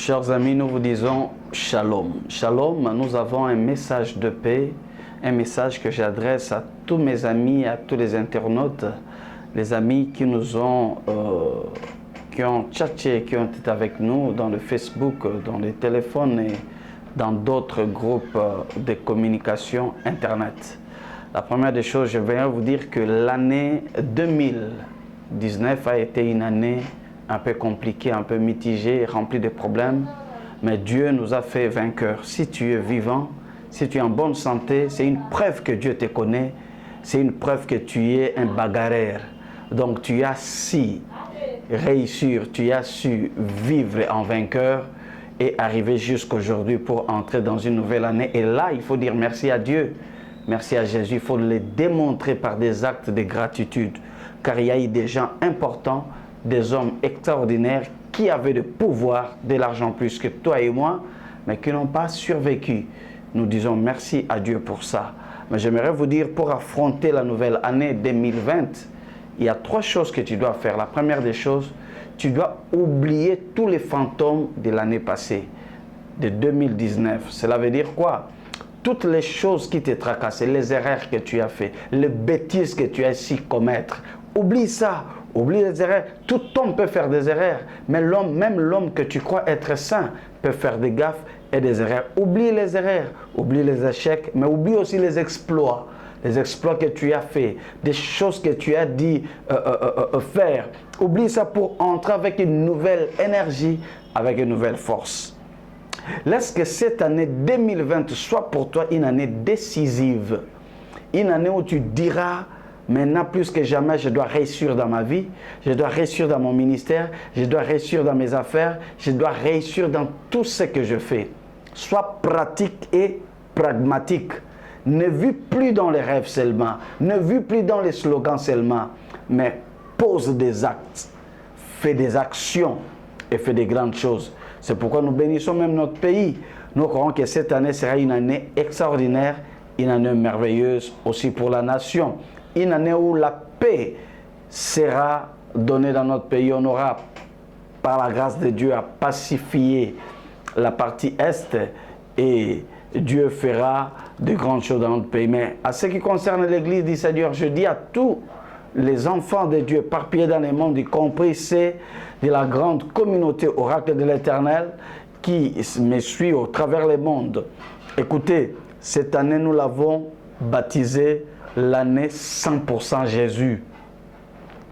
Chers amis, nous vous disons Shalom. Shalom, nous avons un message de paix, un message que j'adresse à tous mes amis, à tous les internautes, les amis qui nous ont, qui ont tchatché, qui ont été avec nous dans le Facebook, dans les téléphones et dans d'autres groupes de communication Internet. La première des choses, je vais vous dire que l'année 2019 a été une année un peu compliquée, un peu mitigée, remplie de problèmes. Mais Dieu nous a fait vainqueurs. Si tu es vivant, si tu es en bonne santé, c'est une preuve que Dieu te connaît. C'est une preuve que tu es un bagarreur. Donc tu as su réussir, tu as su vivre en vainqueur et arriver jusqu'aujourd'hui pour entrer dans une nouvelle année. Et là, il faut dire merci à Dieu, merci à Jésus. Il faut le démontrer par des actes de gratitude. Car il y a eu des gens importants, des hommes extraordinaires qui avaient le pouvoir, de l'argent plus que toi et moi, mais qui n'ont pas survécu. Nous disons merci à Dieu pour ça. Mais j'aimerais vous dire, pour affronter la nouvelle année 2020, il y a 3 choses que tu dois faire. La première des choses, tu dois oublier tous les fantômes de l'année passée, de 2019. Cela veut dire quoi? Toutes les choses qui te tracassent, les erreurs que tu as fait, les bêtises que tu as su commettre. Oublie ça. Oublie les erreurs. Tout homme peut faire des erreurs. Mais même l'homme que tu crois être saint peut faire des gaffes et des erreurs. Oublie les erreurs. Oublie les échecs. Mais oublie aussi les exploits. Les exploits que tu as fait. Des choses que tu as dit faire. Oublie ça pour entrer avec une nouvelle énergie, avec une nouvelle force. Laisse que cette année 2020 soit pour toi une année décisive. Une année où tu diras: maintenant, plus que jamais, je dois réussir dans ma vie, je dois réussir dans mon ministère, je dois réussir dans mes affaires, je dois réussir dans tout ce que je fais. Sois pratique et pragmatique. Ne vis plus dans les rêves seulement, ne vis plus dans les slogans seulement, mais pose des actes, fais des actions et fais des grandes choses. C'est pourquoi nous bénissons même notre pays. Nous croyons que cette année sera une année extraordinaire, une année merveilleuse aussi pour la nation. Une année où la paix sera donnée dans notre pays. On aura, par la grâce de Dieu, à pacifier la partie Est et Dieu fera de grandes choses dans notre pays. Mais à ce qui concerne l'Église du Seigneur, je dis à tous les enfants de Dieu éparpillés dans le monde, y compris ceux de la grande communauté oracle de l'Éternel qui me suit au travers le monde. Écoutez, cette année nous l'avons baptisée l'année 100% Jésus.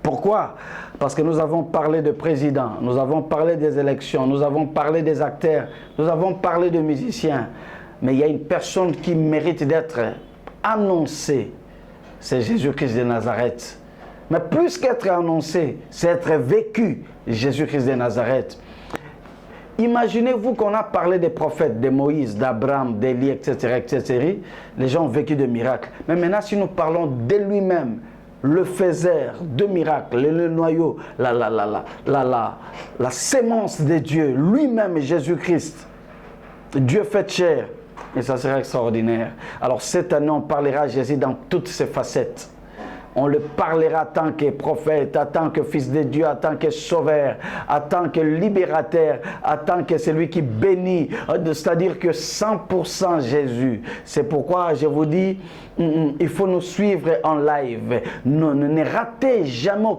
Pourquoi? Parce que nous avons parlé de présidents, nous avons parlé des élections, nous avons parlé des acteurs, nous avons parlé de musiciens. Mais il y a une personne qui mérite d'être annoncée, c'est Jésus-Christ de Nazareth. Mais plus qu'être annoncé, c'est être vécu, Jésus-Christ de Nazareth. Imaginez-vous qu'on a parlé des prophètes, de Moïse, d'Abraham, d'Élie, etc., etc. Les gens ont vécu de miracles. Mais maintenant, si nous parlons de lui-même, le faiseur de miracles, le noyau, la sémence de Dieu, lui-même Jésus-Christ, Dieu fait chair, et ça sera extraordinaire. Alors cette année, on parlera de Jésus dans toutes ses facettes. On le parlera en tant que prophète, en tant que fils de Dieu, en tant que sauveur, en tant que libérateur, en tant que celui qui bénit. C'est-à-dire que 100% Jésus. C'est pourquoi je vous dis, il faut nous suivre en live. Ne ratez jamais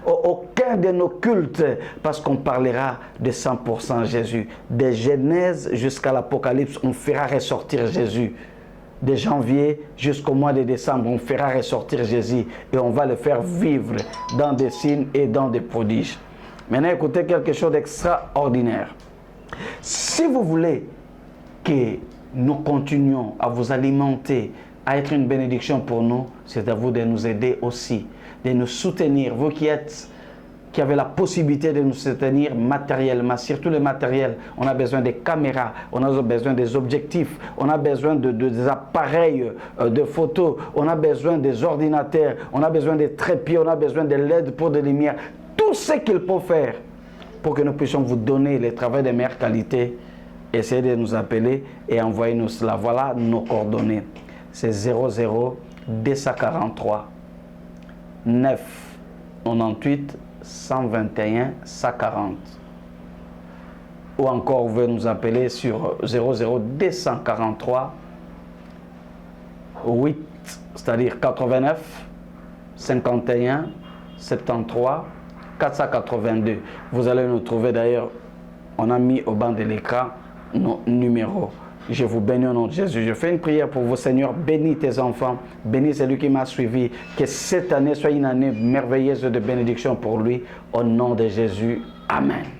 aucun de nos cultes, parce qu'on parlera de 100% Jésus. De Genèse jusqu'à l'Apocalypse, on fera ressortir Jésus. De janvier jusqu'au mois de décembre, on fera ressortir Jésus et on va le faire vivre dans des signes et dans des prodiges. Maintenant, écoutez quelque chose d'extraordinaire. Si vous voulez que nous continuions à vous alimenter, à être une bénédiction pour nous, c'est à vous de nous aider aussi, de nous soutenir. Vous qui avez la possibilité de nous soutenir matériellement, surtout le matériel. On a besoin des caméras, on a besoin des objectifs, on a besoin des appareils de photos, on a besoin des ordinateurs, on a besoin des trépieds, on a besoin de LED pour des lumières. Tout ce qu'il faut faire pour que nous puissions vous donner les travaux de meilleure qualité, essayez de nous appeler et envoyez-nous cela. Voilà nos coordonnées. C'est 00 243 9 98 121 140. ou encore vous pouvez nous appeler sur 00243 8, c'est-à-dire 89 51 73 482. Vous allez nous trouver d'ailleurs, on a mis au bas de l'écran nos numéros. Je vous bénis au nom de Jésus. Je fais une prière pour vous, Seigneur. Bénis tes enfants. Bénis celui qui m'a suivi. Que cette année soit une année merveilleuse de bénédiction pour lui. Au nom de Jésus. Amen.